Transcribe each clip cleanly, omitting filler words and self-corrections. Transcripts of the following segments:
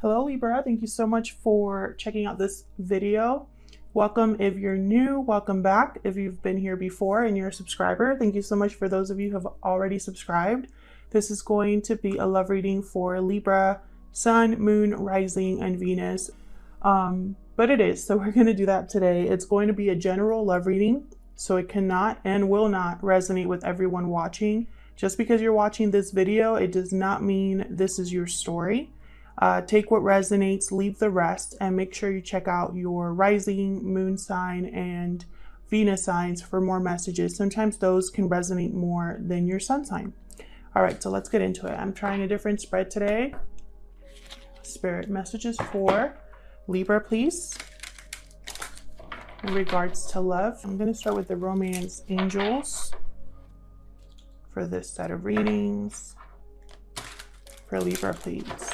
Hello Libra, thank you so much for checking out this video. Welcome if you're new, welcome back if you've been here before and you're a subscriber. Thank you so much for those of you who have already subscribed. This is going to be a love reading for Libra, Sun, Moon, Rising, and Venus. But it is, so we're going to do that today. It's going to be a general love reading, so it cannot and will not resonate with everyone watching. Just because you're watching this video, it does not mean this is your story. Take what resonates, leave the rest, and make sure you check out your rising, moon sign, and Venus signs for more messages. Sometimes those can resonate more than your sun sign. All right, so let's get into it. I'm trying a different spread today. Spirit messages for Libra, please. In regards to love, I'm going to start with the romance angels for this set of readings. For Libra, please.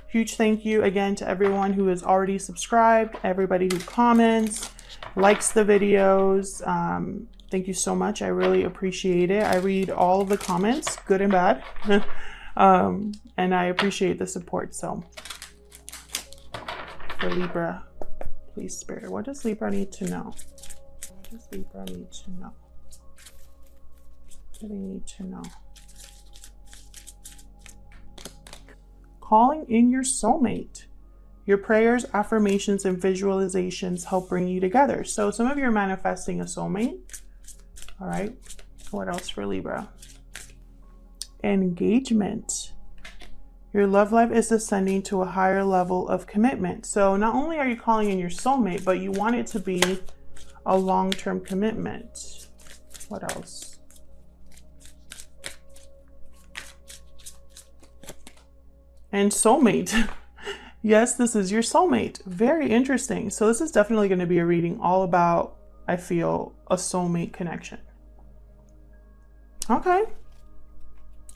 Huge thank you again to everyone who has already subscribed, everybody who comments, likes the videos. Thank you so much. I really appreciate it. I read all of the comments, good and bad, and I appreciate the support. So for Libra, please, Spirit, what does Libra need to know? What does Libra need to know? What do they need to know? Calling in your soulmate. Your prayers, affirmations, and visualizations help bring you together. So some of you are manifesting a soulmate. All right. What else for Libra? Engagement. Your love life is ascending to a higher level of commitment. So not only are you calling in your soulmate, but you want it to be a long-term commitment. What else? And soulmate. Yes, this is your soulmate. Very interesting. So this is definitely going to be a reading all about, I feel, a soulmate connection. Okay.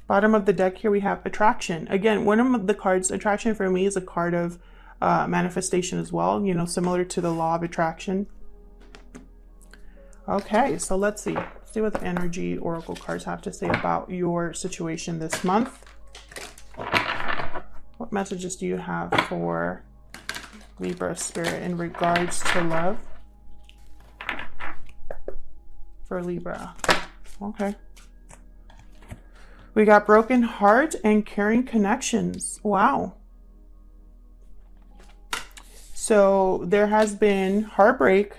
Bottom of the deck here we have attraction. Again, one of the cards, attraction for me is a card of manifestation as well, you know, similar to the law of attraction. Okay, so let's see. Let's see what the energy oracle cards have to say about your situation this month. What messages do you have for Libra Spirit in regards to love? For Libra. Okay. We got broken heart and caring connections. Wow. So there has been heartbreak,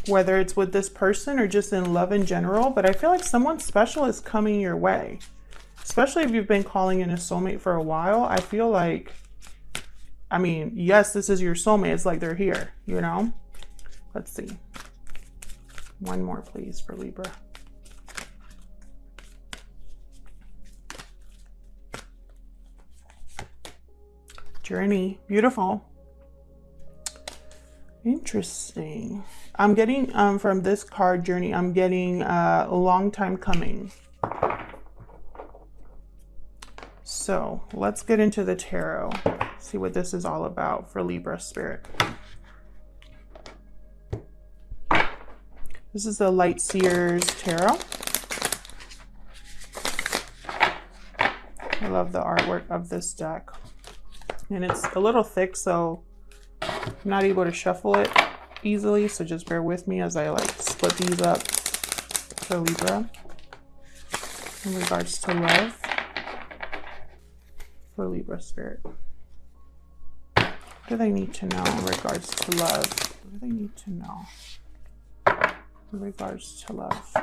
whether it's with this person or just in love in general, but I feel like someone special is coming your way. Especially if you've been calling in a soulmate for a while, I feel like, I mean, yes, this is your soulmate. It's like they're here, you know? Let's see. One more, please, for Libra. Journey. Beautiful. Interesting. I'm getting, from this card, Journey, I'm getting a long time coming. So let's get into the tarot, see what this is all about for Libra Spirit. This is the Light Seers Tarot. I love the artwork of this deck. And it's a little thick, so I'm not able to shuffle it easily. So just bear with me as I like split these up for Libra in regards to love. For Libra Spirit. What do they need to know in regards to love? What do they need to know in regards to love?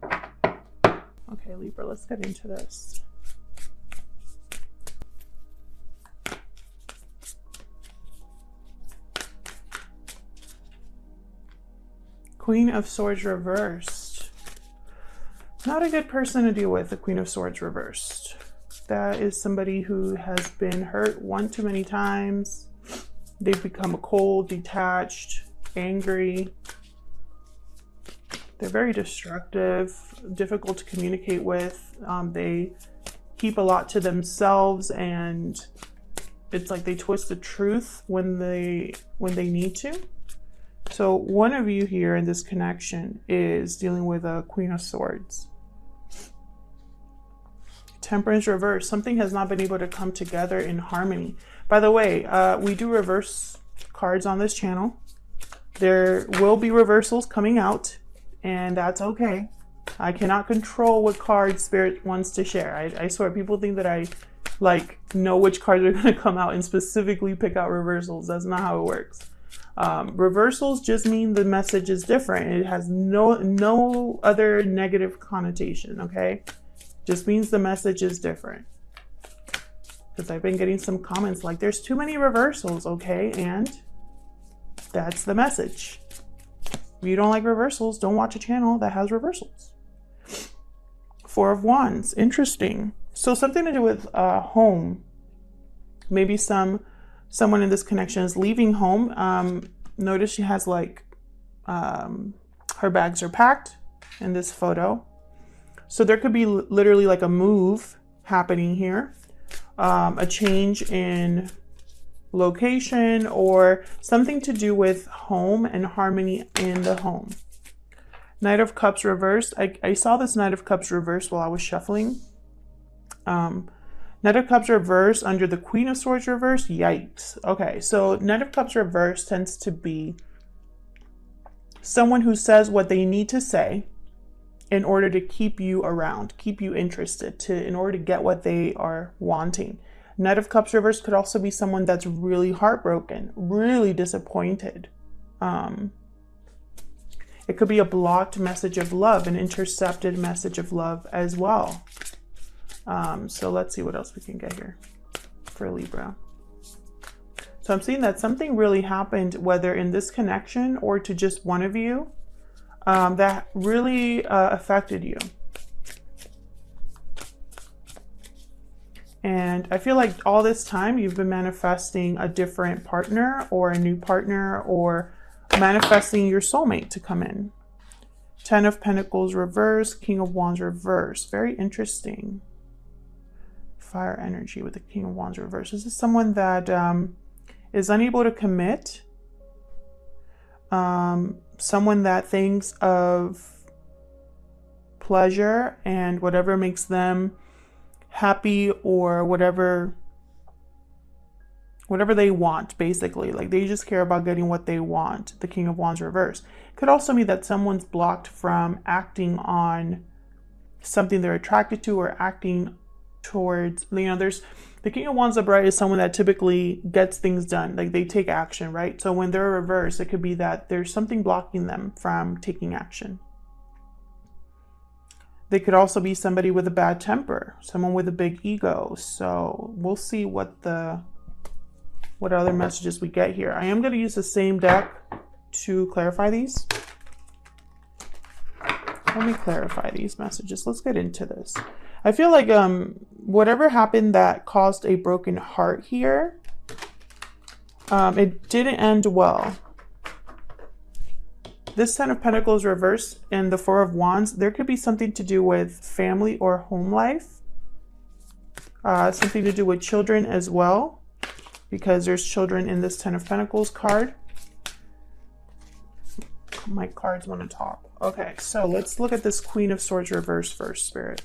Okay, Libra, let's get into this. Queen of Swords reversed. Not a good person to deal with, the Queen of Swords reversed. That is somebody who has been hurt one too many times. They've become cold, detached, angry. They're very destructive, difficult to communicate with. They keep a lot to themselves, and it's like they twist the truth when they need to. So one of you here in this connection is dealing with a Queen of Swords. Temperance reverse. Something has not been able to come together in harmony. By the way, we do reverse cards on this channel. There will be reversals coming out, and that's okay. I cannot control what card Spirit wants to share. I swear, people think that I like know which cards are going to come out and specifically pick out reversals. That's not how it works. Reversals just mean the message is different. It has no other negative connotation, okay? Just means the message is different. Because I've been getting some comments like, there's too many reversals, okay? And that's the message. If you don't like reversals, don't watch a channel that has reversals. Four of Wands, interesting. So something to do with home. Maybe someone in this connection is leaving home. Notice she has like, her bags are packed in this photo. So there could be literally like a move happening here. A change in location or something to do with home and harmony in the home. Knight of Cups reversed. I saw this Knight of Cups reversed while I was shuffling. Knight of Cups reversed under the Queen of Swords reversed. Yikes. Okay, so Knight of Cups reversed tends to be someone who says what they need to say in order to keep you around, keep you interested, in order to get what they are wanting. Knight of Cups reversed could also be someone that's really heartbroken, really disappointed. It could be a blocked message of love, an intercepted message of love as well. So let's see what else we can get here for Libra. So I'm seeing that something really happened, whether in this connection or to just one of you, that really affected you. And I feel like all this time you've been manifesting a different partner or a new partner or manifesting your soulmate to come in. 10 of Pentacles reverse, King of Wands reverse. Very interesting. Fire energy with the King of Wands reverse. This is someone that is unable to commit. Someone that thinks of pleasure and whatever makes them happy or whatever they want, basically. Like they just care about getting what they want. The King of Wands reverse. Could also mean that someone's blocked from acting on something they're attracted to or acting towards, you know, there's the King of Wands upright is someone that typically gets things done. Like they take action, right? So when they're reversed, it could be that there's something blocking them from taking action. They could also be somebody with a bad temper, someone with a big ego. So we'll see what other messages we get here. I am going to use the same deck to clarify these. Let me clarify these messages. Let's get into this. I feel like whatever happened that caused a broken heart here, it didn't end well. This 10 of Pentacles reversed and the 4 of Wands, there could be something to do with family or home life. Something to do with children as well, because there's children in this 10 of Pentacles card. My cards want to talk. Okay, so let's look at this Queen of Swords reverse first, Spirit.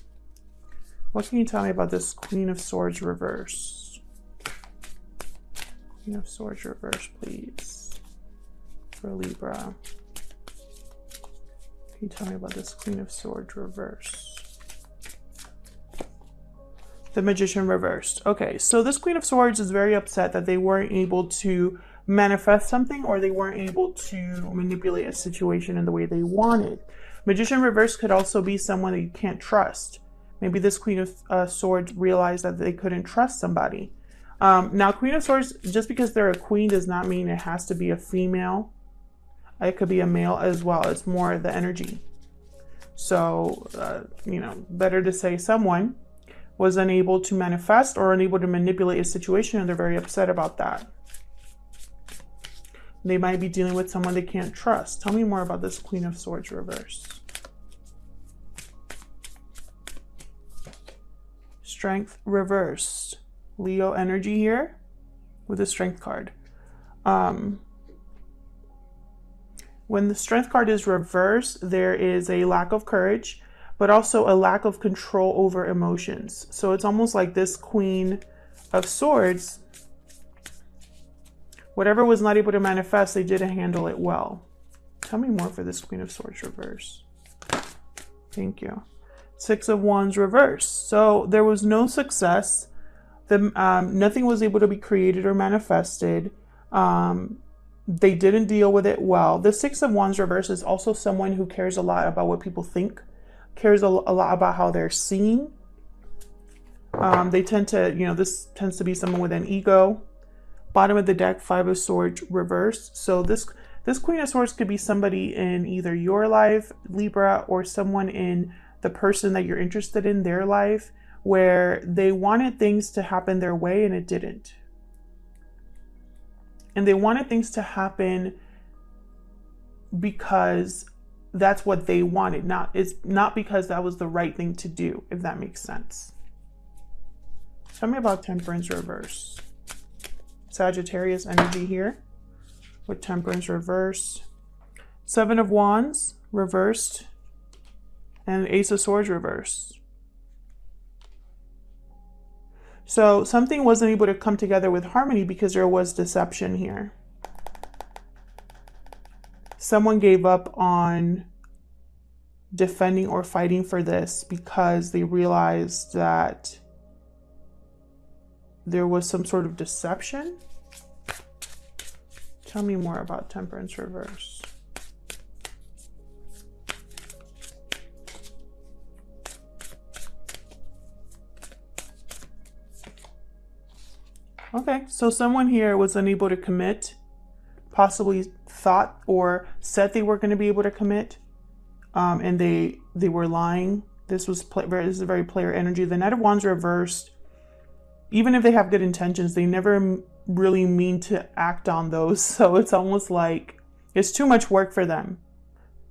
What can you tell me about this Queen of Swords reverse? Queen of Swords reverse, please, for Libra. Can you tell me about this Queen of Swords reverse? The Magician reversed. Okay, so this Queen of Swords is very upset that they weren't able to manifest something or they weren't able to manipulate a situation in the way they wanted. Magician reverse could also be someone that you can't trust. Maybe this Queen of Swords realized that they couldn't trust somebody. Now, Queen of Swords, just because they're a queen does not mean it has to be a female. It could be a male as well. It's more the energy. So, you know, better to say someone was unable to manifest or unable to manipulate a situation and they're very upset about that. They might be dealing with someone they can't trust. Tell me more about this Queen of Swords reverse. Strength reversed. Leo energy here with the Strength card. When the Strength card is reversed, there is a lack of courage. but also a lack of control over emotions. So it's almost like this Queen of Swords, whatever was not able to manifest, they didn't handle it well. Tell me more for this Queen of Swords reverse. Thank you. Six of Wands reverse. So there was no success. Nothing was able to be created or manifested. They didn't deal with it well. The Six of Wands reverse is also someone who cares a lot about what people think, cares a lot about how they're seen. They tend to, this tends to be someone with an ego. Bottom of the deck, Five of Swords reverse. So this Queen of Swords could be somebody in either your life, Libra, or someone in the person that you're interested in their life, where they wanted things to happen their way and it didn't. And they wanted things to happen because that's what they wanted. It's not because that was the right thing to do, if that makes sense. Tell me about Temperance reverse. Sagittarius energy here with Temperance reverse. Seven of Wands reversed. And Ace of Swords reverse. So something wasn't able to come together with harmony because there was deception here. Someone gave up on defending or fighting for this because they realized that there was some sort of deception. Tell me more about Temperance reverse. Okay, so someone here was unable to commit, possibly thought or said they were going to be able to commit, and they were lying. This is a very player energy. The Knight of Wands reversed. Even if they have good intentions, they never really mean to act on those. So it's almost like it's too much work for them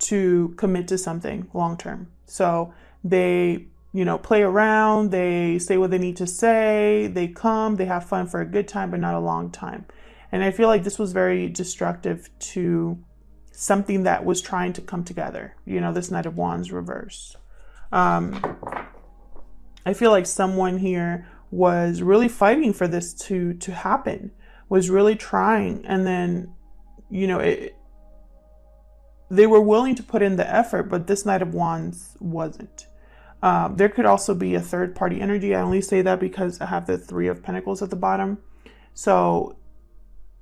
to commit to something long term. So they play around, they say what they need to say, they have fun for a good time, but not a long time. And I feel like this was very destructive to something that was trying to come together. This Knight of Wands reverse. I feel like someone here was really fighting for this to happen, was really trying. And then, they were willing to put in the effort, but this Knight of Wands wasn't. There could also be a third party energy. I only say that because I have the Three of Pentacles at the bottom. So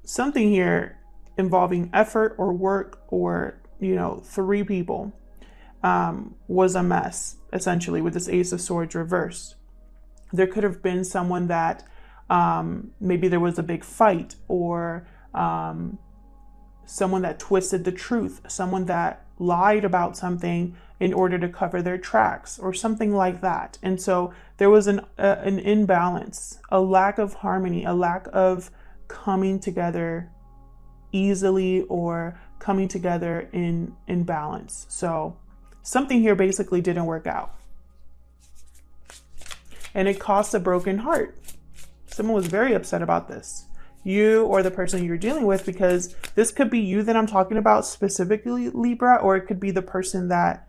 something here involving effort or work or, three people was a mess, essentially, with this Ace of Swords reverse. There could have been someone that maybe there was a big fight, or someone that twisted the truth, someone that lied about something in order to cover their tracks or something like that. And so there was an imbalance, a lack of harmony, a lack of coming together easily or coming together in balance. So something here basically didn't work out. And it caused a broken heart. Someone was very upset about this. You or the person you're dealing with, because this could be you that I'm talking about specifically, Libra, or it could be the person that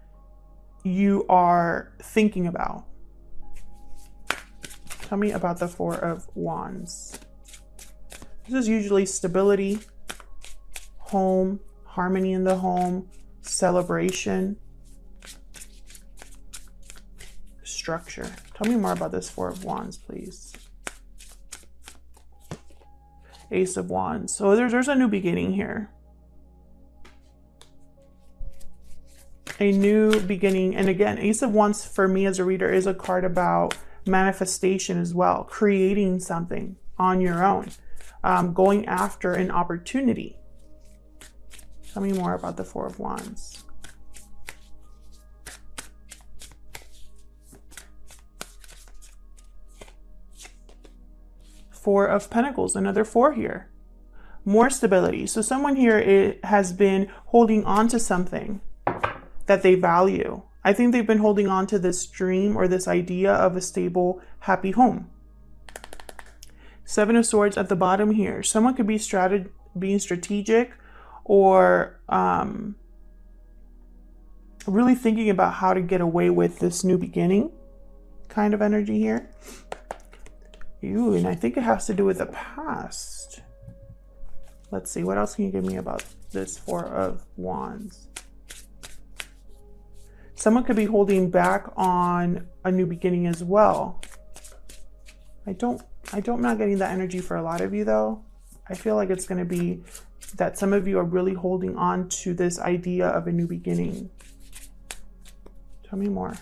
you are thinking about. Tell me about the Four of Wands. This is usually stability, home, harmony in the home, celebration, structure. Tell me more about this Four of Wands, please. Ace of Wands. So there's a new beginning here. A new beginning. And again, Ace of Wands for me as a reader is a card about manifestation as well. Creating something on your own. Going after an opportunity. Tell me more about the Four of Wands. Four of Pentacles, another four here. More stability. So someone here has been holding on to something that they value. I think they've been holding on to this dream or this idea of a stable, happy home. Seven of Swords at the bottom here. Someone could be being strategic or really thinking about how to get away with this new beginning kind of energy here. Ooh, and I think it has to do with the past. Let's see, what else can you give me about this Four of Wands? Someone could be holding back on a new beginning as well. I'm not getting that energy for a lot of you though. I feel like it's going to be that some of you are really holding on to this idea of a new beginning. Tell me more.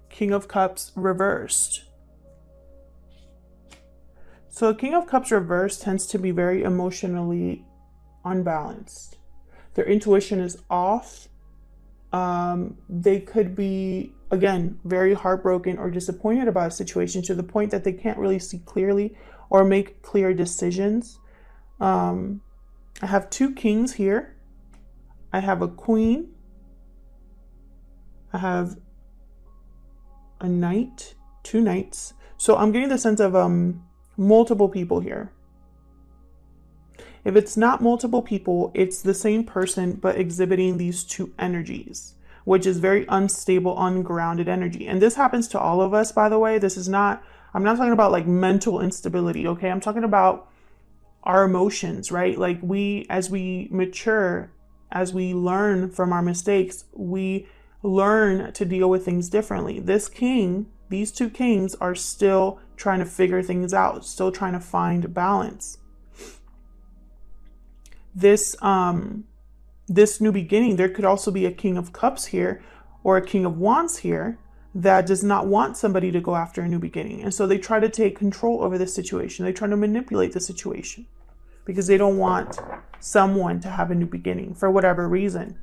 King of Cups reversed. So a King of Cups reversed tends to be very emotionally unbalanced. Their intuition is off. They could be, again, very heartbroken or disappointed about a situation to the point that they can't really see clearly or make clear decisions. I have two kings here. I have a queen. I have a knight, two knights. So I'm getting the sense of multiple people here. If it's not multiple people, it's the same person, but exhibiting these two energies, which is very unstable, ungrounded energy. And this happens to all of us, by the way. This is not, I'm not talking about like mental instability, okay? I'm talking about our emotions, right? Like as we mature, as we learn from our mistakes, we learn to deal with things differently. This king, these two kings are still trying to figure things out, still trying to find balance. This new beginning, there could also be a King of Cups here or a King of Wands here that does not want somebody to go after a new beginning. And so they try to take control over the situation. They try to manipulate the situation because they don't want someone to have a new beginning for whatever reason.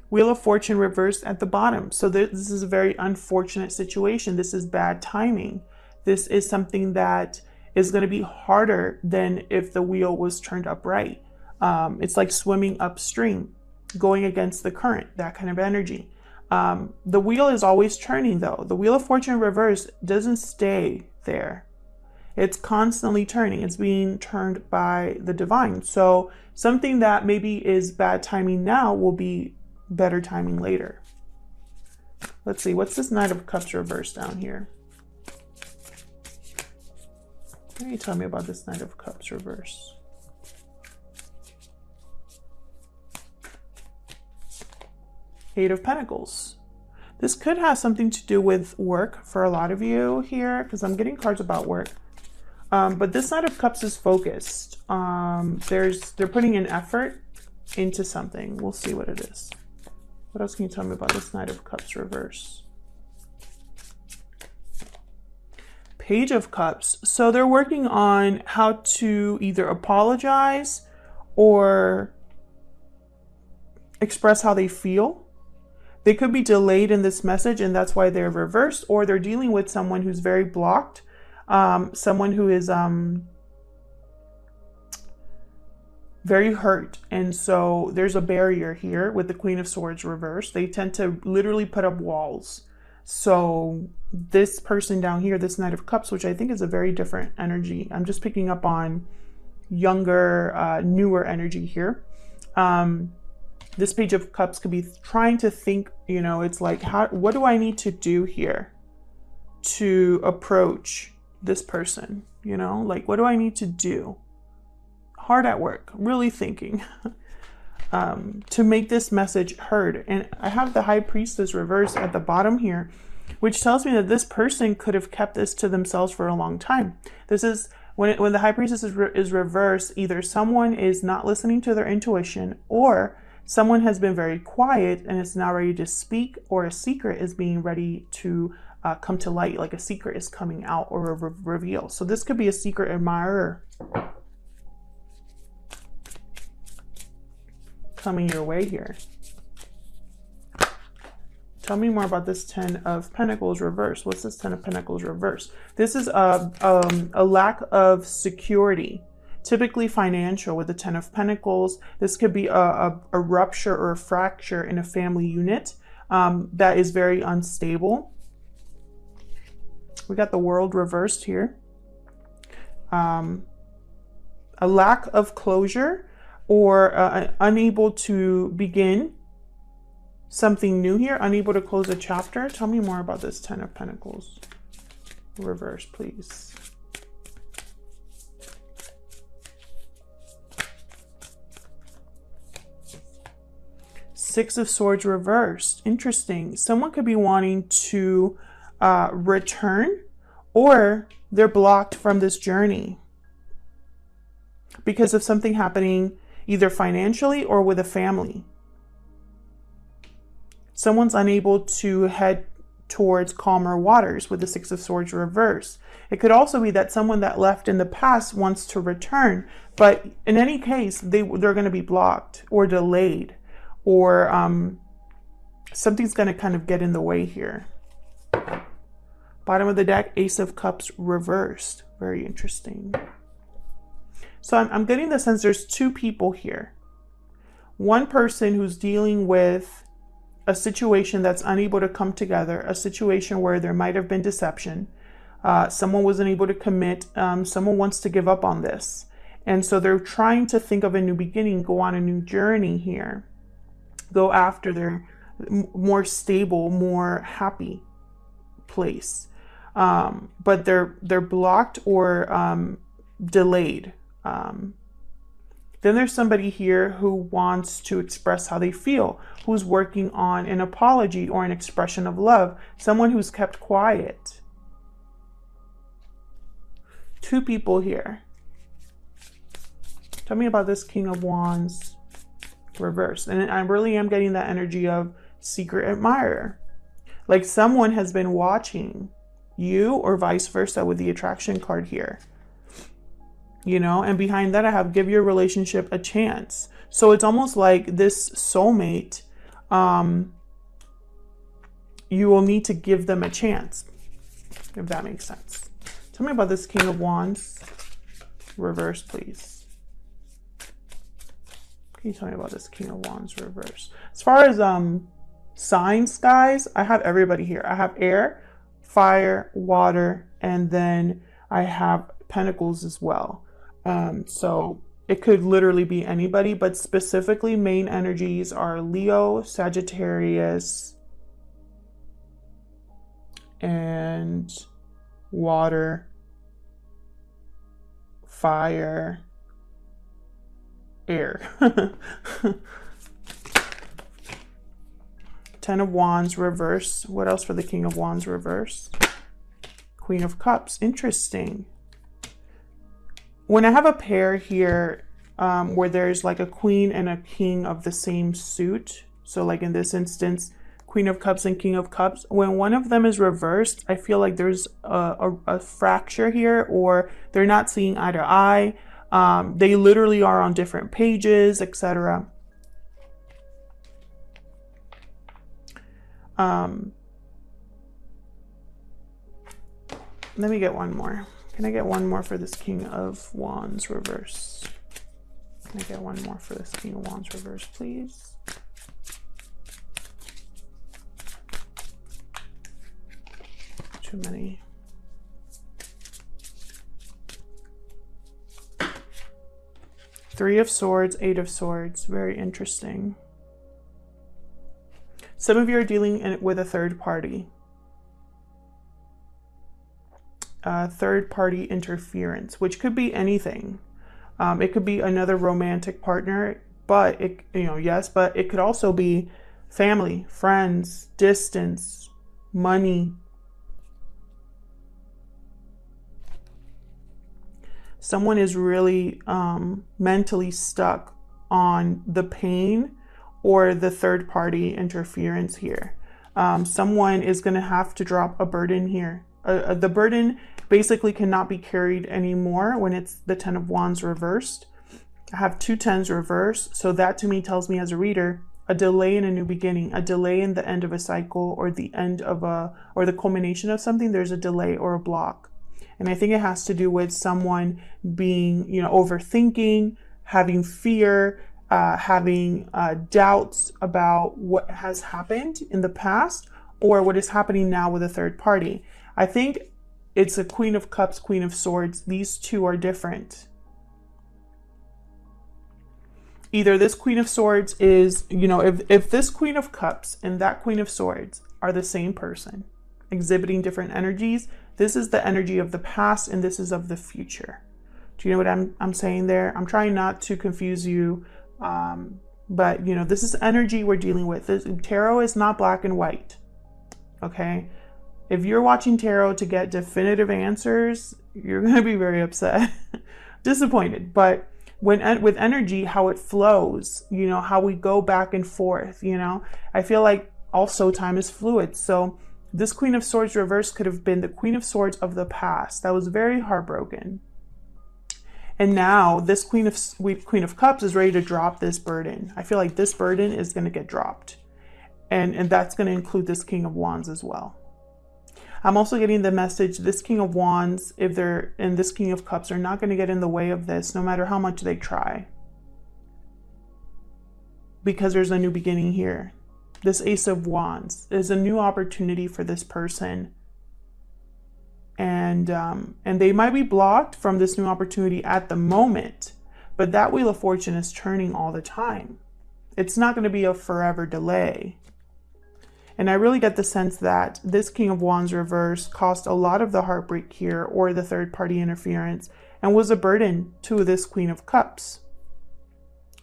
Wheel of Fortune reversed at the bottom. So this is a very unfortunate situation. This is bad timing. This is something that is going to be harder than if the wheel was turned upright. It's like swimming upstream, going against the current, that kind of energy. The wheel is always turning though. The Wheel of Fortune reverse doesn't stay there. It's constantly turning. It's being turned by the divine. So something that maybe is bad timing now will be better timing later. Let's see, what's this Knight of Cups reverse down here? What can you tell me about this Knight of Cups reverse? Eight of Pentacles. This could have something to do with work for a lot of you here, because I'm getting cards about work. But this Knight of Cups is focused. They're putting an effort into something. We'll see what it is. What else can you tell me about this Knight of Cups reverse? Page of Cups. So they're working on how to either apologize or express how they feel. They could be delayed in this message and that's why they're reversed, or they're dealing with someone who's very blocked, someone who is very hurt. And so there's a barrier here with the Queen of Swords reversed. They tend to literally put up walls. So this person down here, this Knight of Cups, which I think is a very different energy. I'm just picking up on younger, newer energy here. This Page of Cups could be trying to think, you know, it's like, what do I need to do here to approach this person? You know, like, what do I need to do? Hard at work, really thinking to make this message heard. And I have the High Priestess reversed at the bottom here, which tells me that this person could have kept this to themselves for a long time. This is when the High Priestess is reversed, either someone is not listening to their intuition, or someone has been very quiet and is now ready to speak, or a secret is being ready to come to light, like a secret is coming out or a reveal. So this could be a secret admirer coming your way here. Tell me more about this Ten of Pentacles reverse. What's this Ten of Pentacles reverse? This is a lack of security, typically financial with the Ten of Pentacles. This could be a rupture or a fracture in a family unit that is very unstable. We got the World reversed here. A lack of closure. or unable to begin something new here, unable to close a chapter. Tell me more about this Ten of Pentacles reverse, please. Six of Swords reversed. Interesting. Someone could be wanting to return, or they're blocked from this journey because of something happening either financially or with a family. Someone's unable to head towards calmer waters with the Six of Swords reverse. It could also be that someone that left in the past wants to return, but in any case, they're going to be blocked or delayed, or something's going to kind of get in the way here. Bottom of the deck, Ace of Cups reversed. Very interesting. So I'm getting the sense there's two people here. One person who's dealing with a situation that's unable to come together, a situation where there might have been deception. Someone wasn't able to commit. Someone wants to give up on this. And so they're trying to think of a new beginning, go on a new journey here, go after their more stable, more happy place. But they're blocked or delayed. Then there's somebody here who wants to express how they feel, who's working on an apology or an expression of love, someone who's kept quiet. Two people here. Tell me about this King of Wands reversed. And I really am getting that energy of secret admirer. Like someone has been watching you, or vice versa with the attraction card here. You know, and behind that I have give your relationship a chance. So it's almost like this soulmate, you will need to give them a chance, if that makes sense. Tell me about this King of Wands reverse, please. Can you tell me about this King of Wands reverse? As far as signs, guys, I have everybody here. I have air, fire, water, and then I have Pentacles as well. So it could literally be anybody, but specifically main energies are Leo, Sagittarius, and water, fire, air. Ten of Wands reverse. What else for the King of Wands reverse? Queen of Cups. Interesting. When I have a pair here where there's like a queen and a king of the same suit, so like in this instance, Queen of Cups and King of Cups, when one of them is reversed, I feel like there's a fracture here, or they're not seeing eye to eye. They literally are on different pages, etc. Let me get one more. Can I get one more for this King of Wands reverse? Can I get one more for this King of Wands reverse, please? Too many. Three of Swords, Eight of Swords. Very interesting. Some of you are dealing with a third party. Third party interference, which could be anything. It could be another romantic partner, but yes, but it could also be family, friends, distance, money. Someone is really mentally stuck on the pain or the third party interference here. Someone is going to have to drop a burden here. The burden basically cannot be carried anymore when it's the Ten of Wands reversed. I have two tens reversed, so that to me tells me as a reader, a delay in a new beginning, a delay in the end of a cycle, or the end of or the culmination of something. There's a delay or a block. And I think it has to do with someone being, overthinking, having fear, having doubts about what has happened in the past or what is happening now with a third party. I think it's a Queen of Cups, Queen of Swords. These two are different. either this Queen of Swords is, you know, if this Queen of Cups and that Queen of Swords are the same person, exhibiting different energies, this is the energy of the past and this is of the future. Do you know what I'm saying there? I'm trying not to confuse you, but you know, this is energy we're dealing with. Tarot is not black and white, okay? If you're watching tarot to get definitive answers, you're going to be very upset, disappointed. But with energy, how it flows, you know, how we go back and forth, you know, I feel like also time is fluid. So this Queen of Swords reverse could have been the Queen of Swords of the past that was very heartbroken. And now this Queen of Cups is ready to drop this burden. I feel like this burden is going to get dropped. And that's going to include this King of Wands as well. I'm also getting the message, this King of Wands, if they're in this King of Cups, are not going to get in the way of this, no matter how much they try. Because there's a new beginning here. This Ace of Wands is a new opportunity for this person. And they might be blocked from this new opportunity at the moment, but that Wheel of Fortune is turning all the time. It's not going to be a forever delay. And I really get the sense that this King of Wands reverse caused a lot of the heartbreak here, or the third party interference, and was a burden to this Queen of Cups.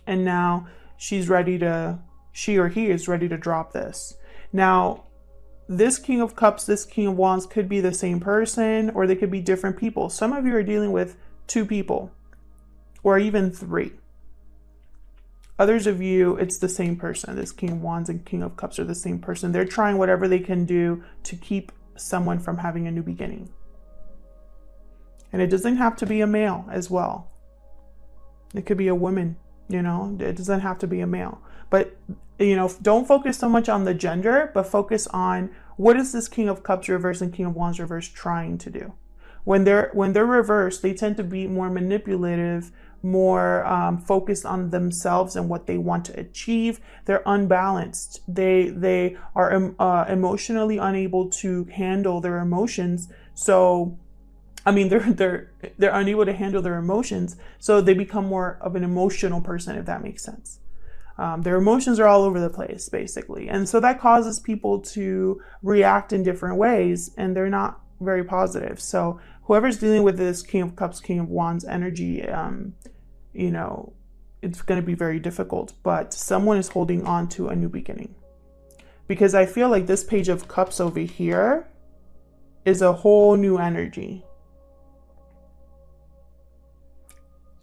And now she or he is ready to drop this. Now, this King of Cups, this King of Wands could be the same person, or they could be different people. Some of you are dealing with 2 people, or even 3. Others of you, it's the same person. This King of Wands and King of Cups are the same person. They're trying whatever they can do to keep someone from having a new beginning. And it doesn't have to be a male as well. It could be a woman, you know, it doesn't have to be a male. But, you know, don't focus so much on the gender, but focus on what is this King of Cups reverse and King of Wands reverse trying to do. When they're reversed, they tend to be more manipulative, more focused on themselves and what they want to achieve. They're unbalanced. They are emotionally unable to handle their emotions. So, I mean, they're unable to handle their emotions. So they become more of an emotional person, if that makes sense. Their emotions are all over the place, basically. And so that causes people to react in different ways, and they're not very positive. So whoever's dealing with this King of Cups, King of Wands energy, you know, it's going to be very difficult, but someone is holding on to a new beginning. Because I feel like this Page of Cups over here is a whole new energy.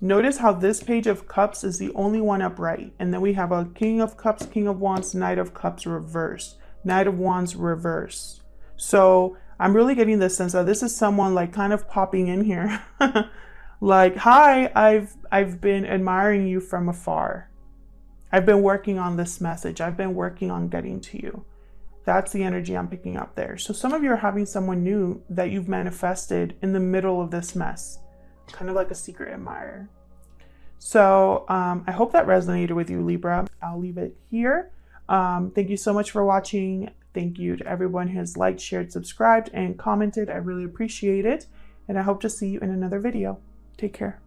Notice how this Page of Cups is the only one upright. And then we have a King of Cups, King of Wands, Knight of Cups reverse, Knight of Wands reverse. So I'm really getting the sense that this is someone like kind of popping in here. Like, hi, I've been admiring you from afar. I've been working on this message. I've been working on getting to you. That's the energy I'm picking up there. So some of you are having someone new that you've manifested in the middle of this mess. Kind of like a secret admirer. So I hope that resonated with you, Libra. I'll leave it here. Thank you so much for watching. Thank you to everyone who has liked, shared, subscribed, and commented. I really appreciate it. And I hope to see you in another video. Take care.